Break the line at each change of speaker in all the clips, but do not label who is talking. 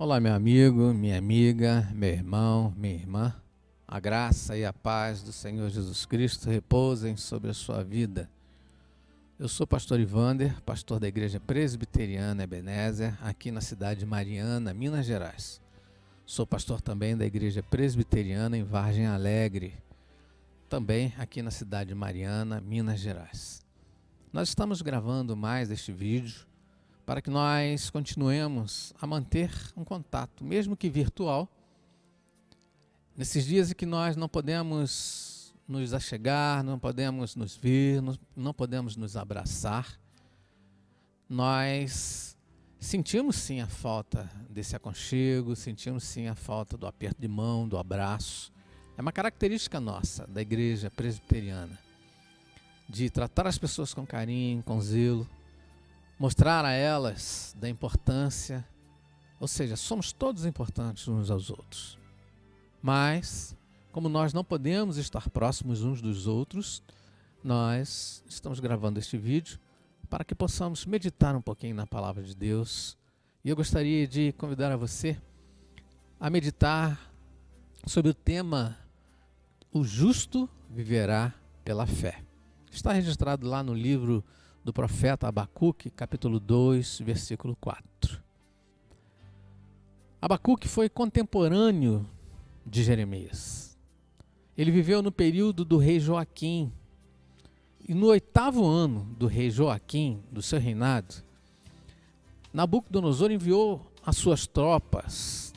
Olá, meu amigo, minha amiga, meu irmão, minha irmã. A graça e a paz do Senhor Jesus Cristo repousem sobre a sua vida. Eu sou pastor Ivander, pastor da Igreja Presbiteriana Ebenezer, aqui na cidade de Mariana, Minas Gerais. Sou pastor também da Igreja Presbiteriana em Vargem Alegre, também aqui na cidade de Mariana, Minas Gerais. Nós estamos gravando mais este vídeo para que nós continuemos a manter um contato, mesmo que virtual, nesses dias em que nós não podemos nos achegar, não podemos nos ver, não podemos nos abraçar. Nós sentimos sim a falta desse aconchego, sentimos sim a falta do aperto de mão, do abraço. É uma característica nossa, da Igreja Presbiteriana, de tratar as pessoas com carinho, com zelo, mostrar a elas da importância, ou seja, somos todos importantes uns aos outros. Mas, como nós não podemos estar próximos uns dos outros, nós estamos gravando este vídeo para que possamos meditar um pouquinho na Palavra de Deus. E eu gostaria de convidar a você a meditar sobre o tema "O justo viverá pela fé". Está registrado lá no livro do profeta Abacuque, capítulo 2, versículo 4. Abacuque foi contemporâneo de Jeremias. Ele viveu no período do rei Joaquim. E no 8º ano do rei Joaquim, do seu reinado, Nabucodonosor enviou as suas tropas,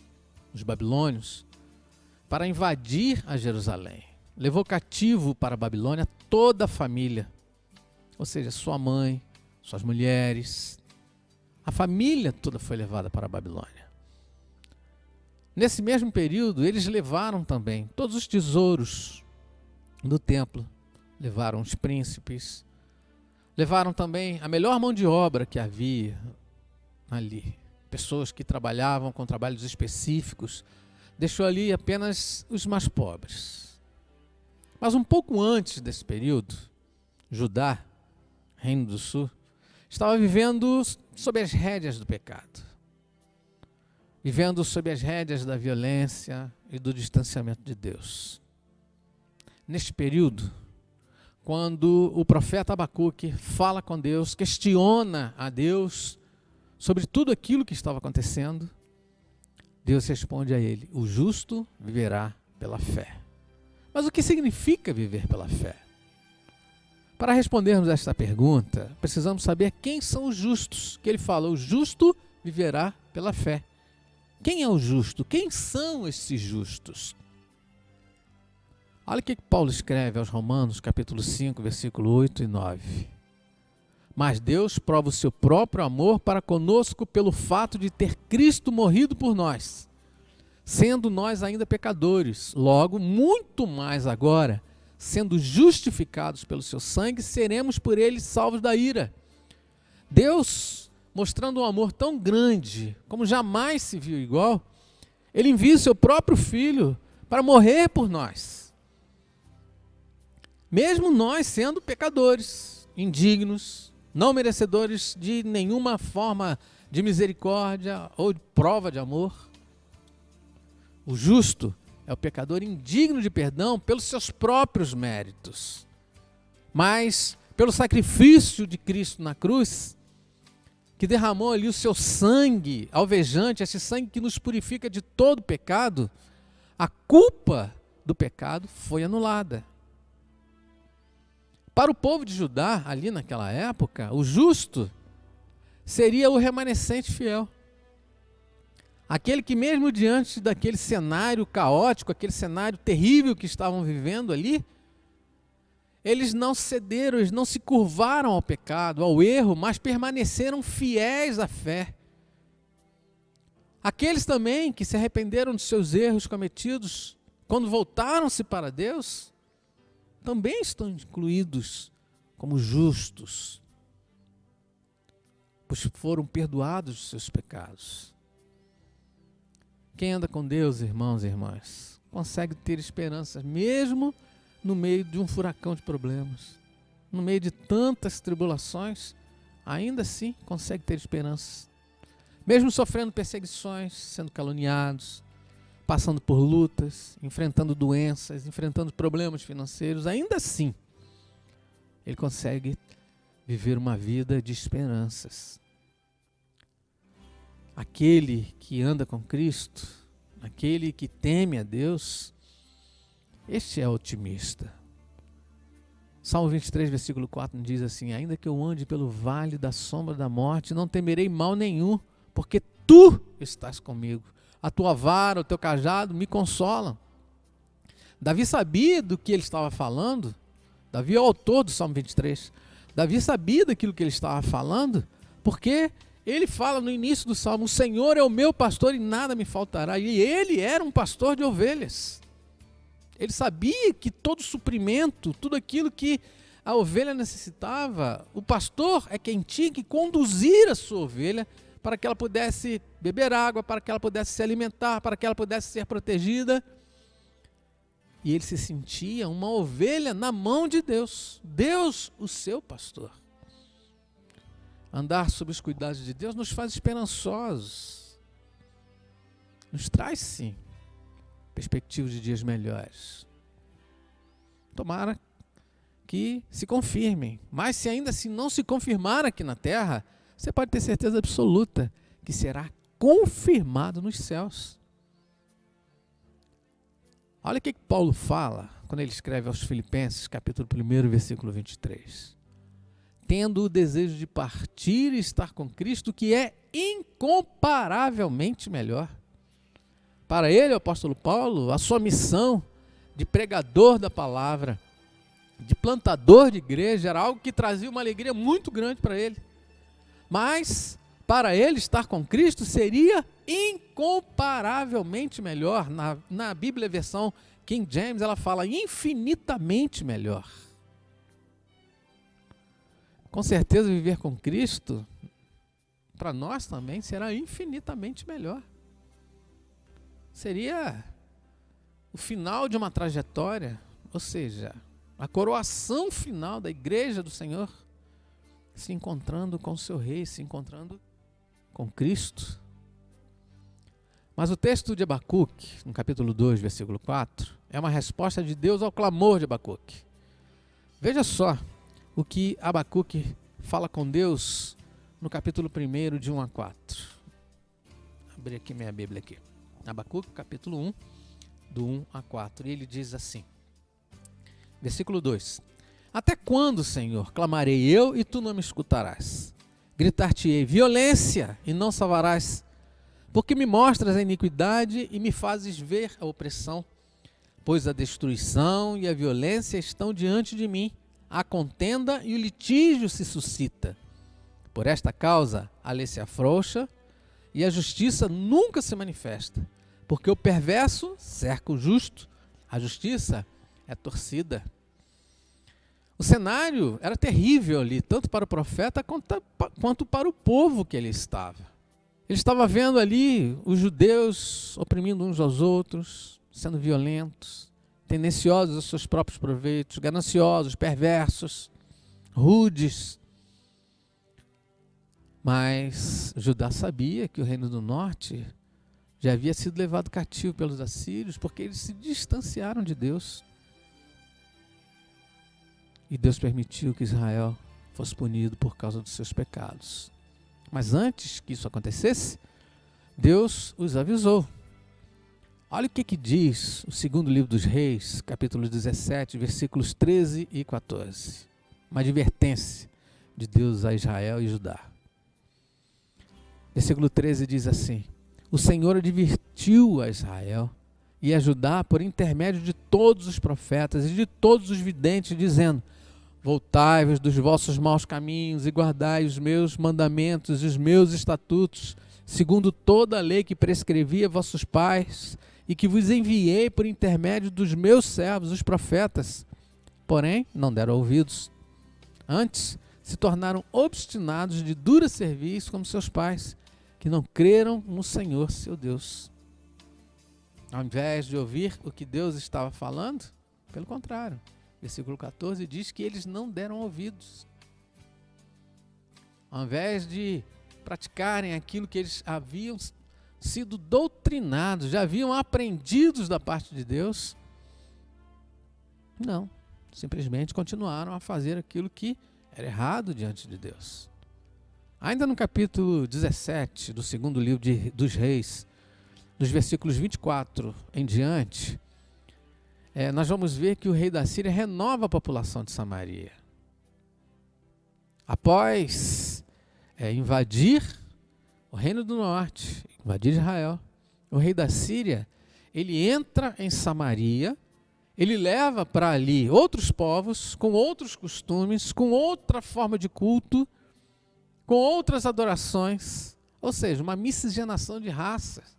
os babilônios, para invadir a Jerusalém. Levou cativo para a Babilônia toda a família, ou seja, sua mãe, suas mulheres, a família toda foi levada para a Babilônia. Nesse mesmo período, eles levaram também todos os tesouros do templo, levaram os príncipes, levaram também a melhor mão de obra que havia ali, pessoas que trabalhavam com trabalhos específicos, deixou ali apenas os mais pobres. Mas um pouco antes desse período, Judá, Reino do Sul, estava vivendo sob as rédeas do pecado, vivendo sob as rédeas da violência e do distanciamento de Deus. Neste período, quando o profeta Abacuque fala com Deus, questiona a Deus sobre tudo aquilo que estava acontecendo, Deus responde a ele: o justo viverá pela fé. Mas o que significa viver pela fé? Para respondermos a esta pergunta, precisamos saber quem são os justos, que ele fala: o justo viverá pela fé. Quem é o justo? Quem são esses justos? Olha o que Paulo escreve aos Romanos, capítulo 5, versículo 8 e 9. Mas Deus prova o seu próprio amor para conosco pelo fato de ter Cristo morrido por nós, sendo nós ainda pecadores. Logo, muito mais agora, sendo justificados pelo seu sangue, seremos por ele salvos da ira. Deus, mostrando um amor tão grande, como jamais se viu igual, ele envia o seu próprio Filho para morrer por nós. Mesmo nós sendo pecadores, indignos, não merecedores de nenhuma forma de misericórdia ou de prova de amor. O justo é o pecador indigno de perdão pelos seus próprios méritos, mas pelo sacrifício de Cristo na cruz, que derramou ali o seu sangue alvejante, esse sangue que nos purifica de todo pecado, a culpa do pecado foi anulada. Para o povo de Judá, ali naquela época, o justo seria o remanescente fiel. Aquele que mesmo diante daquele cenário caótico, aquele cenário terrível que estavam vivendo ali, eles não cederam, eles não se curvaram ao pecado, ao erro, mas permaneceram fiéis à fé. Aqueles também que se arrependeram dos seus erros cometidos, quando voltaram-se para Deus, também estão incluídos como justos, pois foram perdoados dos seus pecados. Quem anda com Deus, irmãos e irmãs, consegue ter esperança, mesmo no meio de um furacão de problemas, no meio de tantas tribulações, ainda assim consegue ter esperança. Mesmo sofrendo perseguições, sendo caluniados, passando por lutas, enfrentando doenças, enfrentando problemas financeiros, ainda assim, ele consegue viver uma vida de esperanças. Aquele que anda com Cristo, aquele que teme a Deus, este é otimista. Salmo 23, versículo 4 diz assim: ainda que eu ande pelo vale da sombra da morte, não temerei mal nenhum, porque tu estás comigo. A tua vara, o teu cajado me consolam. Davi sabia do que ele estava falando. Davi é o autor do Salmo 23. Davi sabia daquilo que ele estava falando, porque ele fala no início do Salmo: o Senhor é o meu pastor e nada me faltará. E ele era um pastor de ovelhas. Ele sabia que todo suprimento, tudo aquilo que a ovelha necessitava, o pastor é quem tinha que conduzir a sua ovelha para que ela pudesse beber água, para que ela pudesse se alimentar, para que ela pudesse ser protegida. E ele se sentia uma ovelha na mão de Deus. Deus, o seu pastor. Andar sob os cuidados de Deus nos faz esperançosos. Nos traz, sim, perspectivas de dias melhores. Tomara que se confirmem. Mas se ainda assim não se confirmar aqui na terra, você pode ter certeza absoluta que será confirmado nos céus. Olha o que Paulo fala quando ele escreve aos Filipenses, capítulo 1, versículo 23. Tendo o desejo de partir e estar com Cristo, que é incomparavelmente melhor. Para ele, o apóstolo Paulo, a sua missão de pregador da palavra, de plantador de igreja, era algo que trazia uma alegria muito grande para ele. Mas, para ele, estar com Cristo seria incomparavelmente melhor. Na Bíblia, versão King James, ela fala infinitamente melhor. Com certeza, viver com Cristo, para nós também, será infinitamente melhor. Seria o final de uma trajetória, ou seja, a coroação final da igreja do Senhor, se encontrando com o seu rei, se encontrando com Cristo. Mas o texto de Abacuque, no capítulo 2, versículo 4, é uma resposta de Deus ao clamor de Abacuque. Veja só o que Abacuque fala com Deus no capítulo 1, de 1 a 4. Vou abrir aqui minha Bíblia aqui. Abacuque, capítulo 1, do 1 a 4. E ele diz assim, versículo 2: até quando, Senhor, clamarei eu e tu não me escutarás? Gritar-te-ei violência e não salvarás, porque me mostras a iniquidade e me fazes ver a opressão. Pois a destruição e a violência estão diante de mim, a contenda e o litígio se suscita. Por esta causa a lei se afrouxa e a justiça nunca se manifesta, porque o perverso cerca o justo, a justiça é torcida. O cenário era terrível ali, tanto para o profeta quanto para o povo que ele estava. Ele estava vendo ali os judeus oprimindo uns aos outros, sendo violentos, tendenciosos aos seus próprios proveitos, gananciosos, perversos, rudes. Mas Judá sabia que o reino do norte já havia sido levado cativo pelos assírios, porque eles se distanciaram de Deus. E Deus permitiu que Israel fosse punido por causa dos seus pecados. Mas antes que isso acontecesse, Deus os avisou. Olha o que diz o segundo livro dos Reis, capítulo 17, versículos 13 e 14. Uma advertência de Deus a Israel e Judá. Versículo 13 diz assim: o Senhor advertiu a Israel e a Judá por intermédio de todos os profetas e de todos os videntes, dizendo: voltai-vos dos vossos maus caminhos e guardai os meus mandamentos e os meus estatutos, segundo toda a lei que prescrevi a vossos pais e que vos enviei por intermédio dos meus servos, os profetas. Porém, não deram ouvidos. Antes, se tornaram obstinados de dura cerviz como seus pais, que não creram no Senhor, seu Deus. Ao invés de ouvir o que Deus estava falando, pelo contrário, versículo 14 diz que eles não deram ouvidos. Ao invés de praticarem aquilo que eles haviam sido doutrinados, já haviam aprendido da parte de Deus. Não, simplesmente continuaram a fazer aquilo que era errado diante de Deus. Ainda no capítulo 17 do segundo livro dos Reis, dos versículos 24 em diante, nós vamos ver que o rei da Síria renova a população de Samaria. Após invadir o reino do norte, invadir Israel, o rei da Síria, ele entra em Samaria, ele leva para ali outros povos, com outros costumes, com outra forma de culto, com outras adorações, ou seja, uma miscigenação de raças,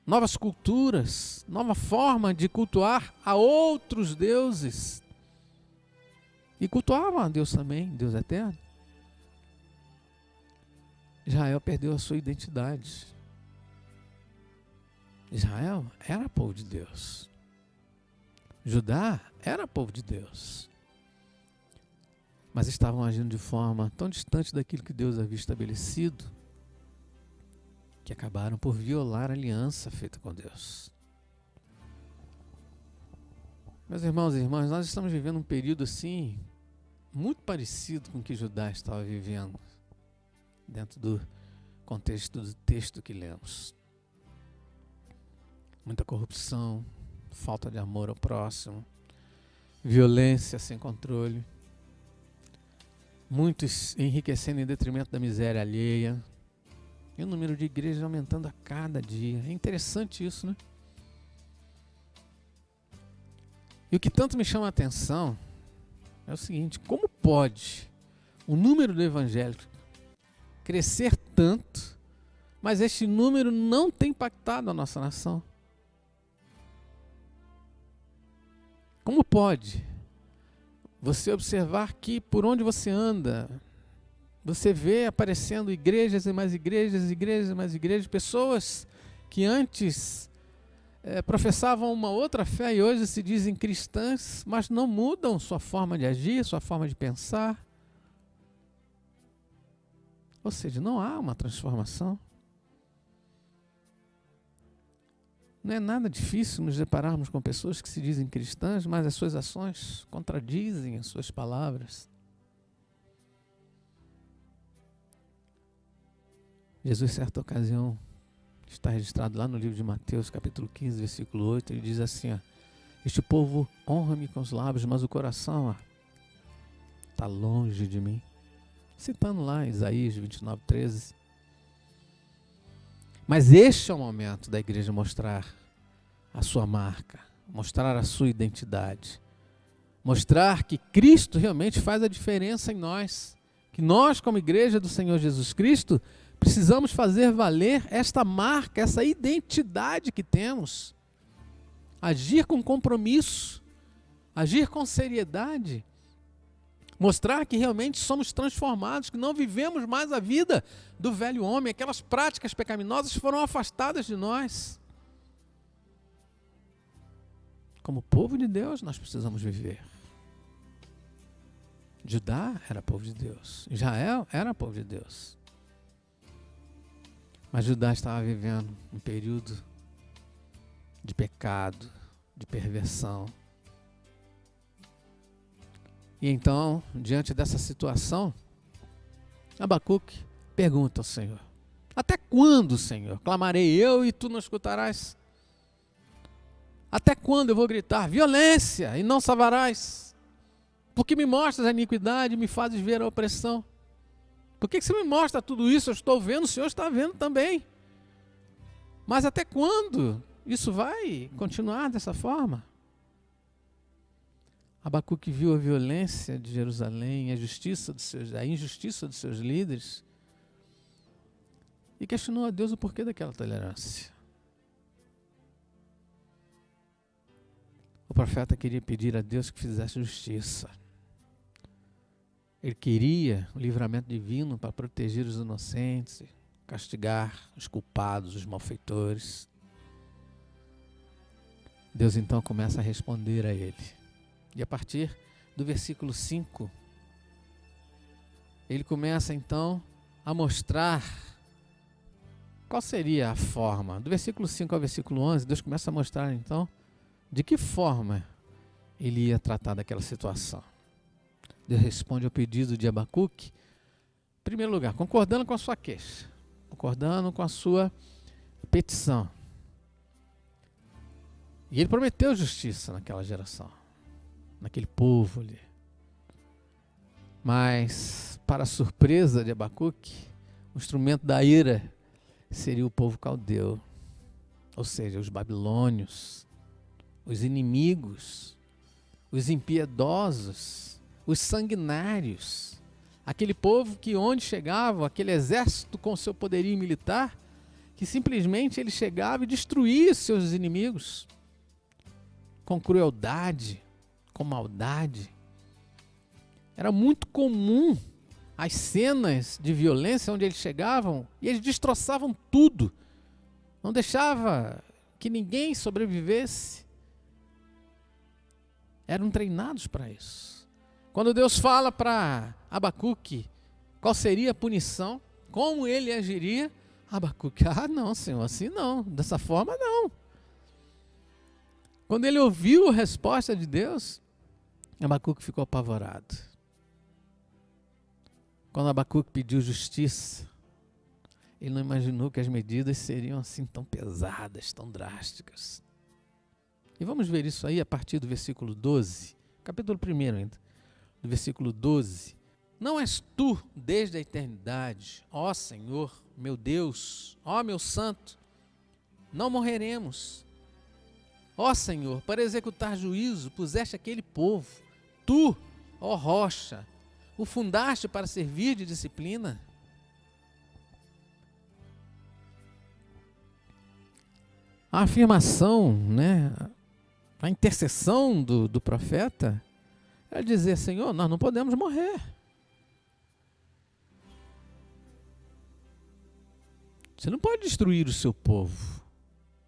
novas culturas, nova forma de cultuar a outros deuses. E cultuavam a Deus também, Deus eterno. Israel perdeu a sua identidade. Israel era povo de Deus. Judá era povo de Deus. Mas estavam agindo de forma tão distante daquilo que Deus havia estabelecido, que acabaram por violar a aliança feita com Deus. Meus irmãos e irmãs, nós estamos vivendo um período assim, muito parecido com o que Judá estava vivendo, dentro do contexto do texto que lemos. Muita corrupção, falta de amor ao próximo, violência sem controle, muitos enriquecendo em detrimento da miséria alheia, e o número de igrejas aumentando a cada dia. É interessante isso, né? E o que tanto me chama a atenção é o seguinte: como pode o número do evangélico crescer tanto, mas este número não tem impactado a nossa nação? Como pode você observar que por onde você anda, você vê aparecendo igrejas e mais igrejas, igrejas e mais igrejas, pessoas que antes professavam uma outra fé e hoje se dizem cristãs, mas não mudam sua forma de agir, sua forma de pensar. Ou seja, não há uma transformação. Não é nada difícil nos depararmos com pessoas que se dizem cristãs, mas as suas ações contradizem as suas palavras. Jesus, certa ocasião, está registrado lá no livro de Mateus, capítulo 15, versículo 8, ele diz assim: este povo honra-me com os lábios, mas o coração está longe de mim. Citando lá Isaías 29, 13. Mas este é o momento da igreja mostrar a sua marca, mostrar a sua identidade, mostrar que Cristo realmente faz a diferença em nós, que nós, como igreja do Senhor Jesus Cristo, precisamos fazer valer esta marca, essa identidade que temos, agir com compromisso, agir com seriedade, mostrar que realmente somos transformados, que não vivemos mais a vida do velho homem, aquelas práticas pecaminosas foram afastadas de nós. Como povo de Deus, nós precisamos viver. Judá era povo de Deus, Israel era povo de Deus. Mas Judá estava vivendo um período de pecado, de perversão. E então, diante dessa situação, Abacuque pergunta ao Senhor: até quando, Senhor, clamarei eu e tu não escutarás? Até quando eu vou gritar violência e não salvarás? Porque me mostras a iniquidade e me fazes ver a opressão? Por que você me mostra tudo isso? Eu estou vendo, o Senhor está vendo também. Mas até quando isso vai continuar dessa forma? Abacuque viu a violência de Jerusalém, a injustiça dos seus líderes, e questionou a Deus o porquê daquela tolerância. O profeta queria pedir a Deus que fizesse justiça. Ele queria o livramento divino para proteger os inocentes, castigar os culpados, os malfeitores. Deus então começa a responder a ele. E a partir do versículo 5, ele começa então a mostrar qual seria a forma. Do versículo 5 ao versículo 11, Deus começa a mostrar então de que forma ele ia tratar daquela situação. Deus responde ao pedido de Abacuque, em primeiro lugar, concordando com a sua queixa, concordando com a sua petição. E ele prometeu justiça naquela geração, naquele povo ali. Mas, para a surpresa de Abacuque, o instrumento da ira seria o povo caldeu, ou seja, os babilônios, os inimigos, os impiedosos, os sanguinários, aquele povo que onde chegava, aquele exército com seu poderio militar, que simplesmente ele chegava e destruía seus inimigos com crueldade, com maldade. Era muito comum as cenas de violência onde eles chegavam e eles destroçavam tudo. Não deixava que ninguém sobrevivesse. Eram treinados para isso. Quando Deus fala para Abacuque qual seria a punição, como ele agiria, Abacuque, não, Senhor, assim não, dessa forma não. Quando ele ouviu a resposta de Deus, Abacuque ficou apavorado. Quando Abacuque pediu justiça, ele não imaginou que as medidas seriam assim tão pesadas, tão drásticas. E vamos ver isso aí a partir do versículo 12, capítulo 1 ainda, do versículo 12. Não és tu desde a eternidade, ó Senhor, meu Deus, ó meu santo, não morreremos. Ó Senhor, para executar juízo puseste aquele povo, tu, ó rocha, o fundaste para servir de disciplina. A afirmação, a intercessão do profeta é dizer, Senhor, nós não podemos morrer. Você não pode destruir o seu povo.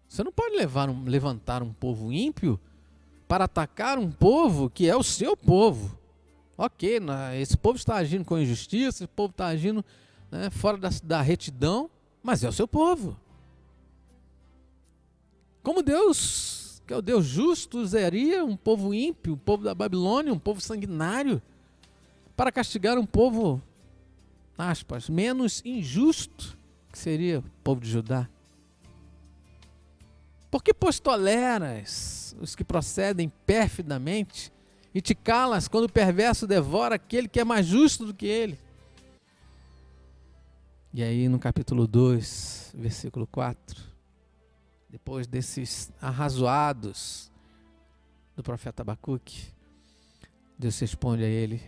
Você não pode levantar um povo ímpio para atacar um povo que é o seu povo. Ok, esse povo está agindo com injustiça, esse povo está agindo fora da retidão, mas é o seu povo. Como Deus, que é o Deus justo, usaria um povo ímpio, um povo da Babilônia, um povo sanguinário, para castigar um povo, aspas, menos injusto, que seria o povo de Judá? Por que pois toleras os que procedem perfidamente e te calas quando o perverso devora aquele que é mais justo do que ele? E aí no capítulo 2, versículo 4, depois desses arrazoados do profeta Abacuque, Deus responde a ele,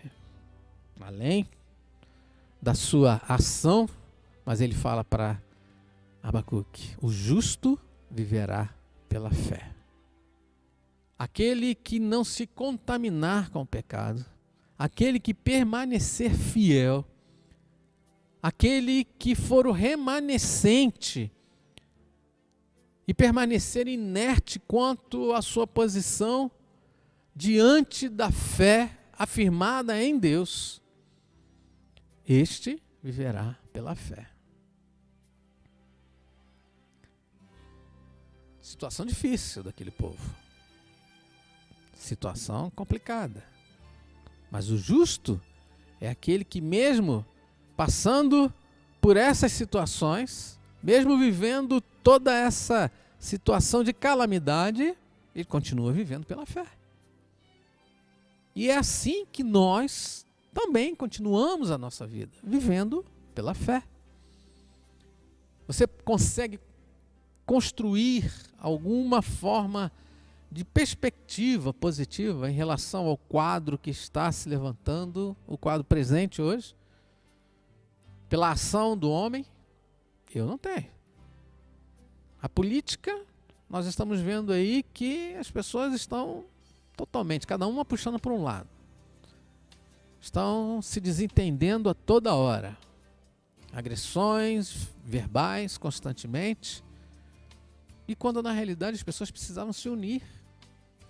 além da sua ação, mas ele fala para Abacuque, o justo viverá pela fé. Aquele que não se contaminar com o pecado, aquele que permanecer fiel, aquele que for o remanescente e permanecer inerte quanto à sua posição diante da fé afirmada em Deus, este viverá pela fé. Situação difícil daquele povo. Situação complicada. Mas o justo é aquele que mesmo passando por essas situações, mesmo vivendo toda essa situação de calamidade, ele continua vivendo pela fé. E é assim que nós também continuamos a nossa vida, vivendo pela fé. Você consegue construir alguma forma de perspectiva positiva em relação ao quadro que está se levantando, o quadro presente hoje, pela ação do homem? Eu não tenho. A política, nós estamos vendo aí que as pessoas estão totalmente, cada uma puxando para um lado. Estão se desentendendo a toda hora. Agressões verbais constantemente. E quando na realidade as pessoas precisavam se unir.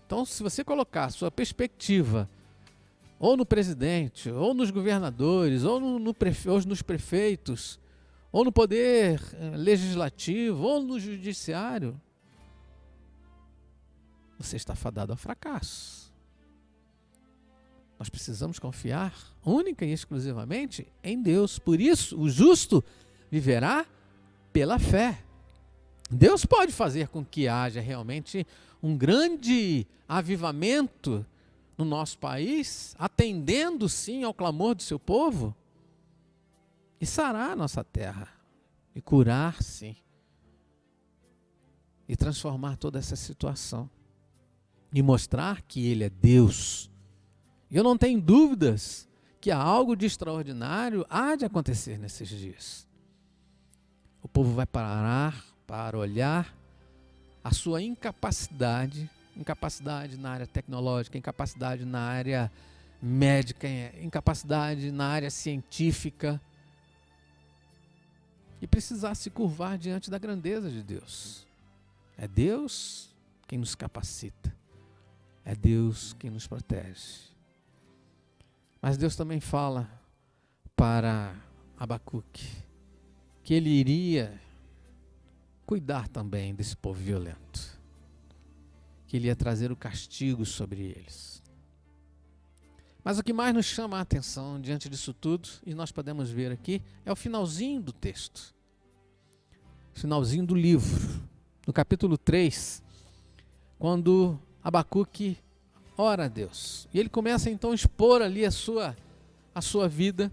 Então, se você colocar a sua perspectiva ou no presidente, ou nos governadores, ou nos prefeitos, ou no poder legislativo, ou no judiciário, você está fadado ao fracasso. Nós precisamos confiar única e exclusivamente em Deus. Por isso, o justo viverá pela fé. Deus pode fazer com que haja realmente um grande avivamento no nosso país, atendendo sim ao clamor do seu povo, e sarar a nossa terra, e curar sim, e transformar toda essa situação, e mostrar que Ele é Deus. E eu não tenho dúvidas que algo de extraordinário há de acontecer nesses dias. O povo vai parar para olhar a sua incapacidade na área tecnológica, incapacidade na área médica, incapacidade na área científica, e precisar se curvar diante da grandeza de Deus. É Deus quem nos capacita, é Deus quem nos protege. Mas Deus também fala para Abacuque que ele iria cuidar também desse povo violento, que ele ia trazer o castigo sobre eles. Mas o que mais nos chama a atenção diante disso tudo, e nós podemos ver aqui, é o finalzinho do texto, finalzinho do livro, no capítulo 3, quando Abacuque ora a Deus. E ele começa então a expor ali a sua vida,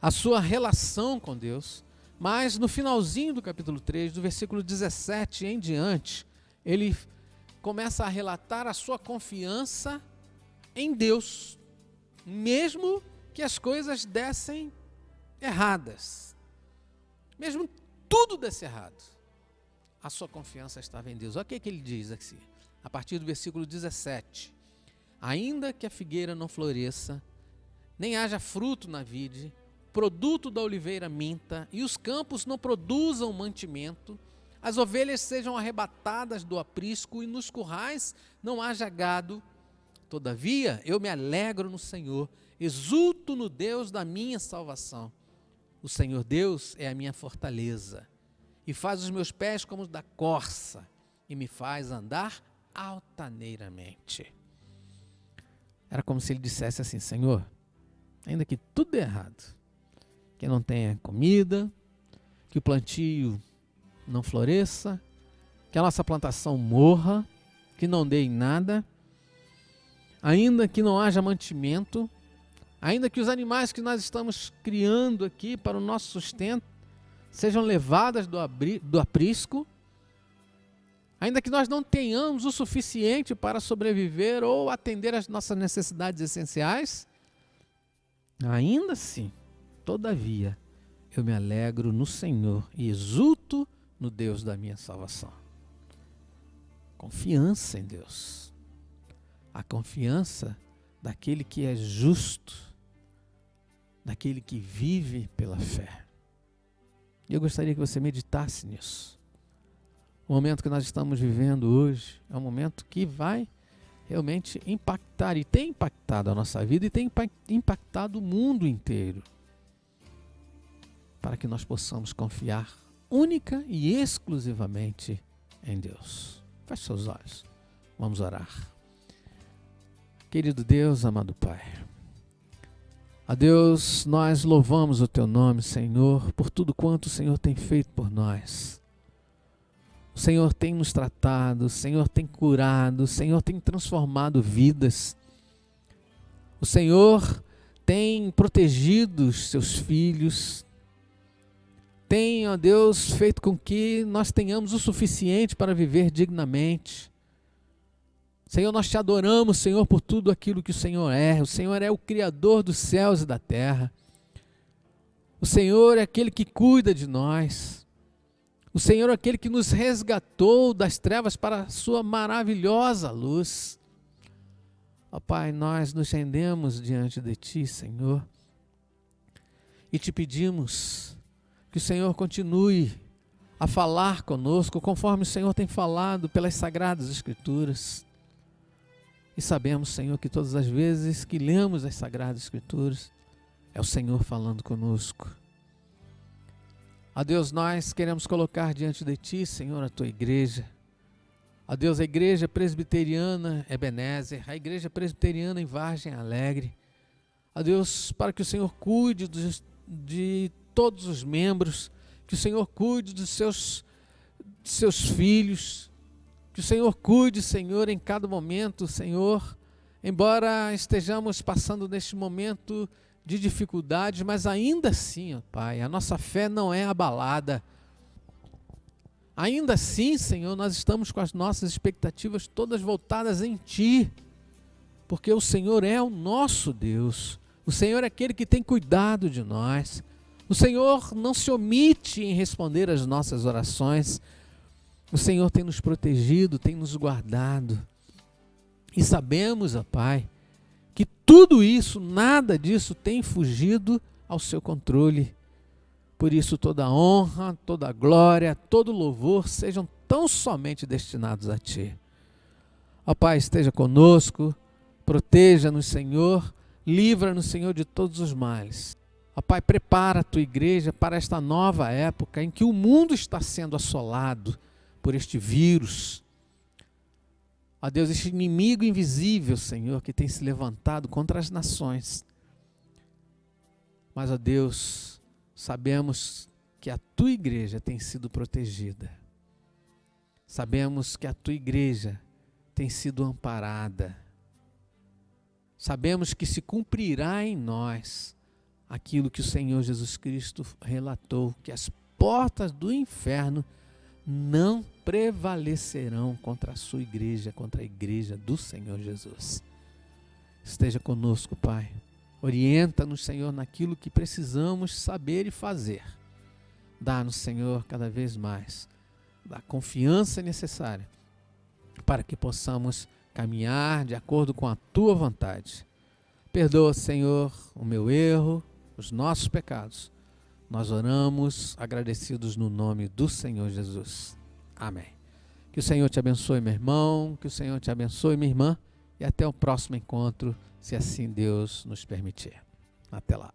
a sua relação com Deus. Mas no finalzinho do capítulo 3, do versículo 17 em diante, ele começa a relatar a sua confiança em Deus, mesmo que as coisas dessem erradas, mesmo tudo desse errado, a sua confiança estava em Deus. Olha o que ele diz aqui, a partir do versículo 17: ainda que a figueira não floresça, nem haja fruto na vide, produto da oliveira minta, e os campos não produzam mantimento, as ovelhas sejam arrebatadas do aprisco, e nos currais não haja gado, todavia eu me alegro no Senhor, exulto no Deus da minha salvação. O Senhor Deus é a minha fortaleza, e faz os meus pés como os da corça, e me faz andar altaneiramente. Era como se ele dissesse assim: Senhor, ainda que tudo dê errado, que não tenha comida, que o plantio não floresça, que a nossa plantação morra, que não dê em nada, ainda que não haja mantimento, ainda que os animais que nós estamos criando aqui para o nosso sustento sejam levadas do aprisco, ainda que nós não tenhamos o suficiente para sobreviver ou atender às nossas necessidades essenciais, ainda assim, todavia, eu me alegro no Senhor e exulto no Deus da minha salvação. Confiança em Deus. A confiança daquele que é justo, daquele que vive pela fé. E eu gostaria que você meditasse nisso. O momento que nós estamos vivendo hoje é um momento que vai realmente impactar, e tem impactado a nossa vida, e tem impactado o mundo inteiro, para que nós possamos confiar única e exclusivamente em Deus. Feche seus olhos, vamos orar. Querido Deus, amado Pai, a Deus, nós louvamos o Teu nome, Senhor, por tudo quanto o Senhor tem feito por nós. O Senhor tem nos tratado, o Senhor tem curado, o Senhor tem transformado vidas. O Senhor tem protegido os Seus filhos, tem, ó Deus, feito com que nós tenhamos o suficiente para viver dignamente. Senhor, nós te adoramos, Senhor, por tudo aquilo que o Senhor é. O Senhor é o Criador dos céus e da terra. O Senhor é aquele que cuida de nós. O Senhor é aquele que nos resgatou das trevas para a sua maravilhosa luz. Ó Pai, nós nos rendemos diante de Ti, Senhor, e te pedimos que o Senhor continue a falar conosco, conforme o Senhor tem falado pelas Sagradas Escrituras. E sabemos, Senhor, que todas as vezes que lemos as Sagradas Escrituras, é o Senhor falando conosco. Ó Deus, nós queremos colocar diante de Ti, Senhor, a Tua igreja. Ó Deus, a igreja presbiteriana Ebenezer, a igreja presbiteriana em Vargem Alegre. Ó Deus, para que o Senhor cuide de todos os membros, que o Senhor cuide dos seus filhos, que o Senhor cuide, Senhor, em cada momento, Senhor, embora estejamos passando neste momento de dificuldades, mas ainda assim, ó Pai, a nossa fé não é abalada. Ainda assim, Senhor, nós estamos com as nossas expectativas todas voltadas em Ti, porque o Senhor é o nosso Deus, o Senhor é aquele que tem cuidado de nós, o Senhor não se omite em responder às nossas orações, o Senhor tem nos protegido, tem nos guardado, e sabemos, ó Pai, que tudo isso, nada disso tem fugido ao seu controle. Por isso toda honra, toda glória, todo louvor sejam tão somente destinados a Ti. Ó Pai, esteja conosco, proteja-nos, Senhor, livra-nos, Senhor, de todos os males. Ó Pai, prepara a Tua igreja para esta nova época em que o mundo está sendo assolado por este vírus. Ó Deus, este inimigo invisível, Senhor, que tem se levantado contra as nações. Mas, ó Deus, sabemos que a Tua igreja tem sido protegida. Sabemos que a Tua igreja tem sido amparada. Sabemos que se cumprirá em nós aquilo que o Senhor Jesus Cristo relatou, que as portas do inferno não prevalecerão contra a sua igreja, contra a igreja do Senhor Jesus. Esteja conosco, Pai. Orienta-nos, Senhor, naquilo que precisamos saber e fazer. Dá-nos, Senhor, cada vez mais a confiança necessária para que possamos caminhar de acordo com a Tua vontade. Perdoa, Senhor, o meu erro, os nossos pecados. Nós oramos agradecidos no nome do Senhor Jesus. Amém. Que o Senhor te abençoe, meu irmão, que o Senhor te abençoe, minha irmã, e até o próximo encontro, se assim Deus nos permitir. Até lá.